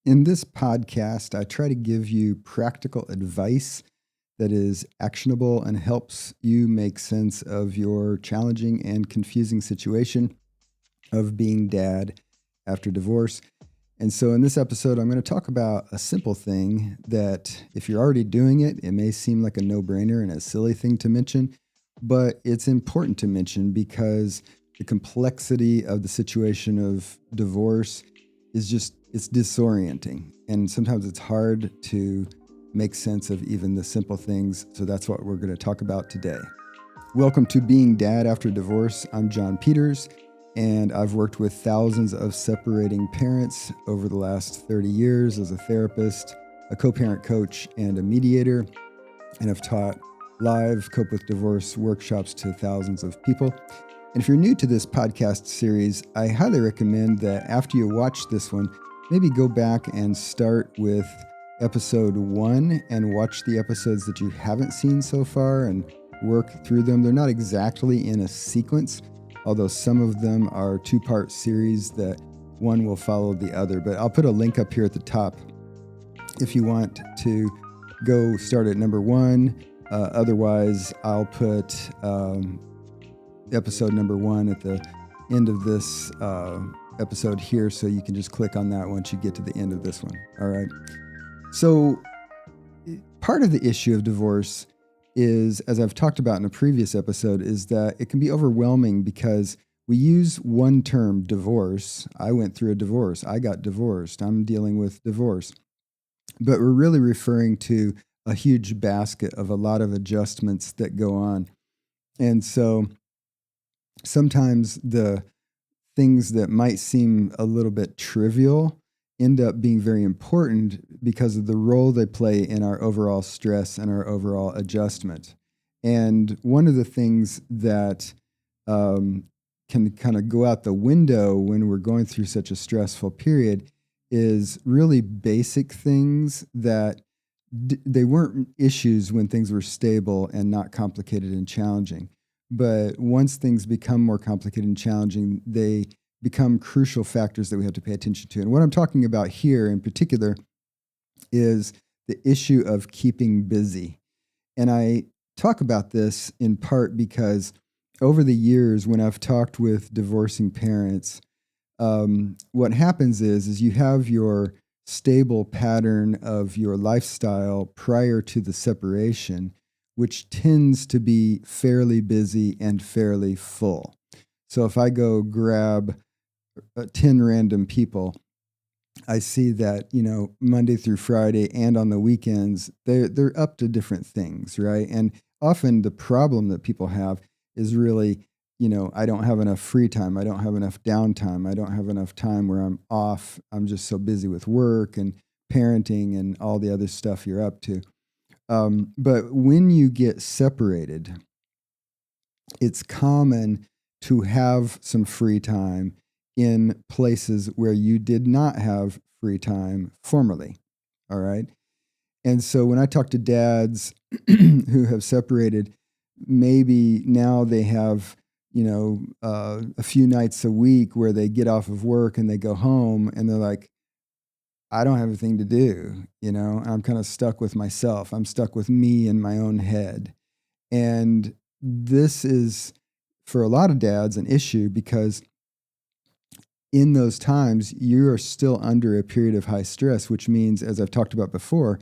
In this podcast, I try to give you practical advice that is actionable and helps you make sense of your challenging and confusing situation of being dad after divorce. And so, in this episode, I'm going to talk about a simple thing that if you're already doing it, it may seem like a no brainer and a silly thing to mention, but it's important to mention because the complexity of the situation of divorce is it's disorienting. And sometimes it's hard to make sense of even the simple things. So that's what we're going to talk about today. Welcome to Being Dad After Divorce. I'm John Peters, and I've worked with thousands of separating parents over the last 30 years as a therapist, a co-parent coach, and a mediator. And I've taught live Cope with Divorce workshops to thousands of people. And if you're new to this podcast series, I highly recommend that after you watch this one, maybe go back and start with episode 1 and watch the episodes that you haven't seen so far and work through them. They're not exactly in a sequence, although some of them are 2-part series that one will follow the other. But I'll put a link up here at the top if you want to go start at number 1. Otherwise, I'll put episode number 1 at the end of this episode here, so you can just click on that once you get to the end of this one. All right. So part of the issue of divorce is, as I've talked about in a previous episode, is that it can be overwhelming because we use one term, divorce. I went through a divorce. I got divorced. I'm dealing with divorce. But we're really referring to a huge basket of a lot of adjustments that go on. And so sometimes the things that might seem a little bit trivial end up being very important because of the role they play in our overall stress and our overall adjustment. And one of the things that can kind of go out the window when we're going through such a stressful period is really basic things that they weren't issues when things were stable and not complicated and challenging. But once things become more complicated and challenging, they become crucial factors that we have to pay attention to. And what I'm talking about here in particular is the issue of keeping busy. And I talk about this in part because over the years, when I've talked with divorcing parents, what happens is you have your stable pattern of your lifestyle prior to the separation, which tends to be fairly busy and fairly full. So if I go grab 10 random people, I see that, Monday through Friday and on the weekends, they're up to different things, right? And often the problem that people have is really, I don't have enough free time. I don't have enough downtime. I don't have enough time where I'm off. I'm just so busy with work and parenting and all the other stuff you're up to. But when you get separated, it's common to have some free time in places where you did not have free time formerly. All right. And so when I talk to dads who have separated, maybe now they have, a few nights a week where they get off of work and they go home and they're like, I don't have anything to do, I'm kind of stuck with myself. I'm stuck with me in my own head. And this is, for a lot of dads, an issue because in those times, you are still under a period of high stress, which means, as I've talked about before,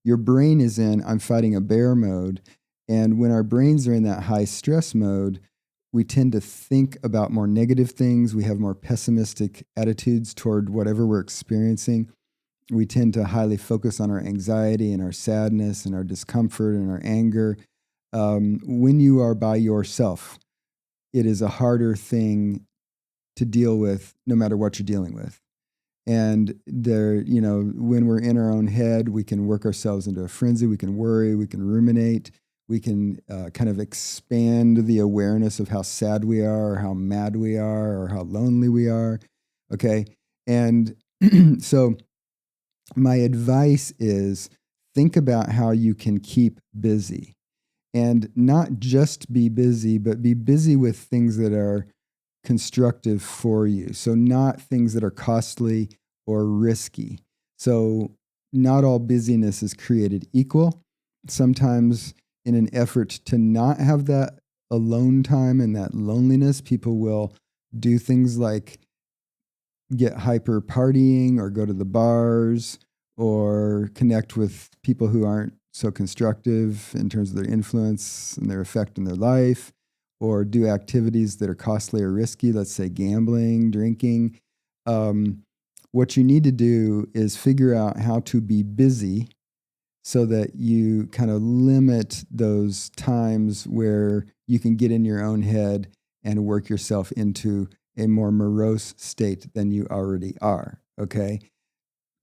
your brain is in, I'm fighting a bear mode. And when our brains are in that high stress mode, we tend to think about more negative things. We have more pessimistic attitudes toward whatever we're experiencing. We tend to highly focus on our anxiety and our sadness and our discomfort and our anger. When you are by yourself, it is a harder thing to deal with no matter what you're dealing with. And when we're in our own head, we can work ourselves into a frenzy. We can worry, we can ruminate, we can kind of expand the awareness of how sad we are or how mad we are or how lonely we are. Okay. And so my advice is think about how you can keep busy, and not just be busy, but be busy with things that are constructive for you. So not things that are costly or risky. So not all busyness is created equal. Sometimes in an effort to not have that alone time and that loneliness, people will do things like get hyper partying or go to the bars or connect with people who aren't so constructive in terms of their influence and their effect in their life, or do activities that are costly or risky, let's say gambling, drinking. Um, what you need to do is figure out how to be busy so that you kind of limit those times where you can get in your own head and work yourself into a more morose state than you already are. Okay.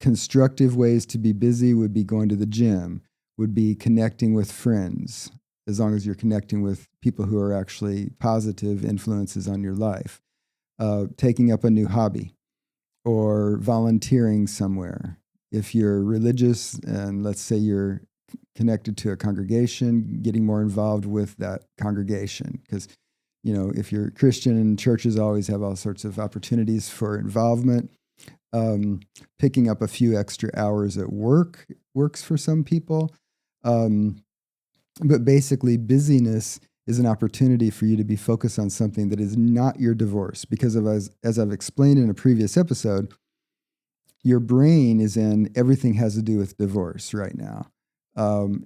Constructive ways to be busy would be going to the gym, would be connecting with friends, as long as you're connecting with people who are actually positive influences on your life, taking up a new hobby, or volunteering somewhere. If you're religious and let's say you're connected to a congregation, getting more involved with that congregation. Because, if you're Christian, and churches always have all sorts of opportunities for involvement. Picking up a few extra hours at work works for some people. But basically, busyness is an opportunity for you to be focused on something that is not your divorce. Because as I've explained in a previous episode, your brain is in everything has to do with divorce right now.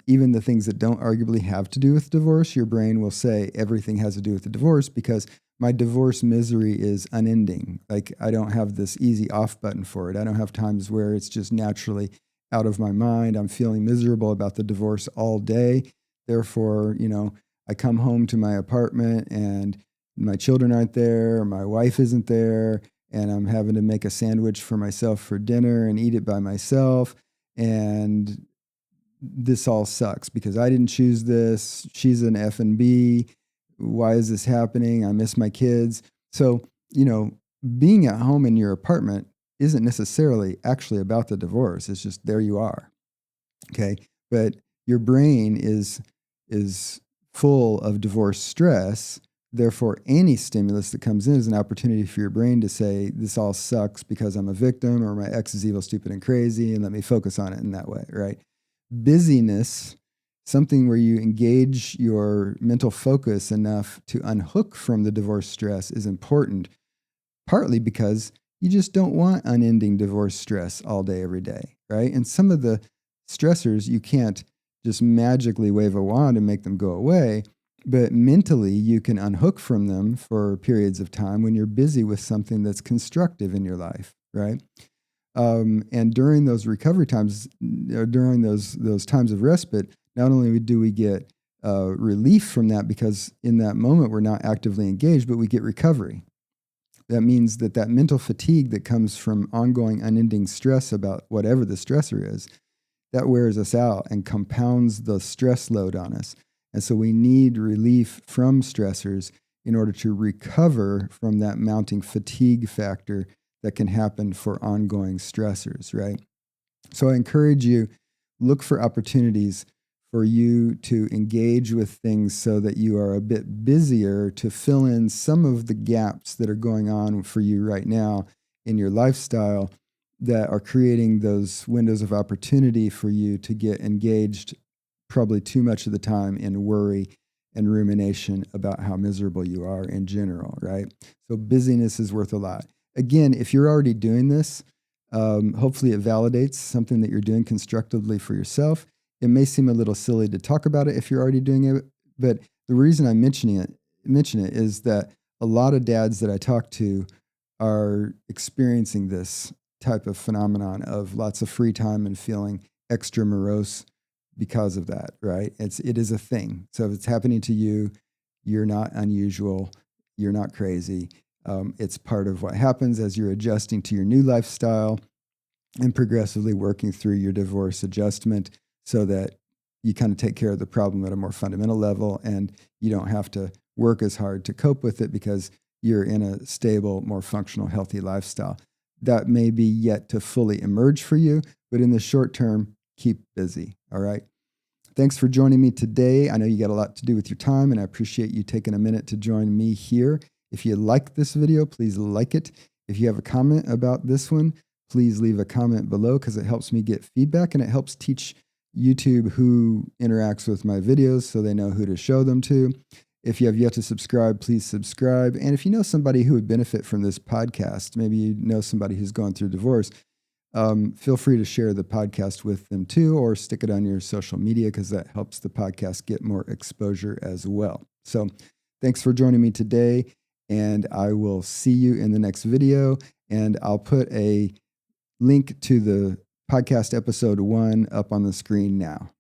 Even the things that don't arguably have to do with divorce, your brain will say everything has to do with the divorce because my divorce misery is unending. Like I don't have this easy off button for it. I don't have times where it's just naturally out of my mind. I'm feeling miserable about the divorce all day. Therefore, I come home to my apartment and my children aren't there, or my wife isn't there, and I'm having to make a sandwich for myself for dinner and eat it by myself. And this all sucks because I didn't choose this. She's an F and B. Why is this happening? I miss my kids. So, being at home in your apartment isn't necessarily actually about the divorce. It's just there you are. Okay. But your brain is full of divorce stress. Therefore, any stimulus that comes in is an opportunity for your brain to say, this all sucks because I'm a victim, or my ex is evil, stupid, and crazy, and let me focus on it in that way, right? Busyness, something where you engage your mental focus enough to unhook from the divorce stress, is important, partly because you just don't want unending divorce stress all day, every day, right? And some of the stressors you can't just magically wave a wand and make them go away. But mentally, you can unhook from them for periods of time when you're busy with something that's constructive in your life, right? And during those recovery times, or during those times of respite, not only do we get relief from that because in that moment we're not actively engaged, but we get recovery. That means that mental fatigue that comes from ongoing, unending stress about whatever the stressor is, that wears us out and compounds the stress load on us. And so we need relief from stressors in order to recover from that mounting fatigue factor that can happen for ongoing stressors, right? So I encourage you, look for opportunities for you to engage with things so that you are a bit busier to fill in some of the gaps that are going on for you right now in your lifestyle that are creating those windows of opportunity for you to get engaged probably too much of the time in worry and rumination about how miserable you are in general, right? So busyness is worth a lot. Again, if you're already doing this, hopefully it validates something that you're doing constructively for yourself. It may seem a little silly to talk about it if you're already doing it, but the reason I mention it is that a lot of dads that I talk to are experiencing this type of phenomenon of lots of free time and feeling extra morose because of that, right? It is a thing. So if it's happening to you, you're not unusual. You're not crazy. It's part of what happens as you're adjusting to your new lifestyle and progressively working through your divorce adjustment so that you kind of take care of the problem at a more fundamental level and you don't have to work as hard to cope with it because you're in a stable, more functional, healthy lifestyle. That may be yet to fully emerge for you, but in the short term, keep busy. All right. Thanks for joining me today. I know you got a lot to do with your time, and I appreciate you taking a minute to join me here. If you like this video, please like it. If you have a comment about this one, please leave a comment below because it helps me get feedback and it helps teach YouTube who interacts with my videos so they know who to show them to. If you have yet to subscribe, please subscribe. And if you know somebody who would benefit from this podcast, maybe you know somebody who's going through divorce, feel free to share the podcast with them too, or stick it on your social media because that helps the podcast get more exposure as well. So thanks for joining me today, and I will see you in the next video. And I'll put a link to the podcast episode 1 up on the screen now.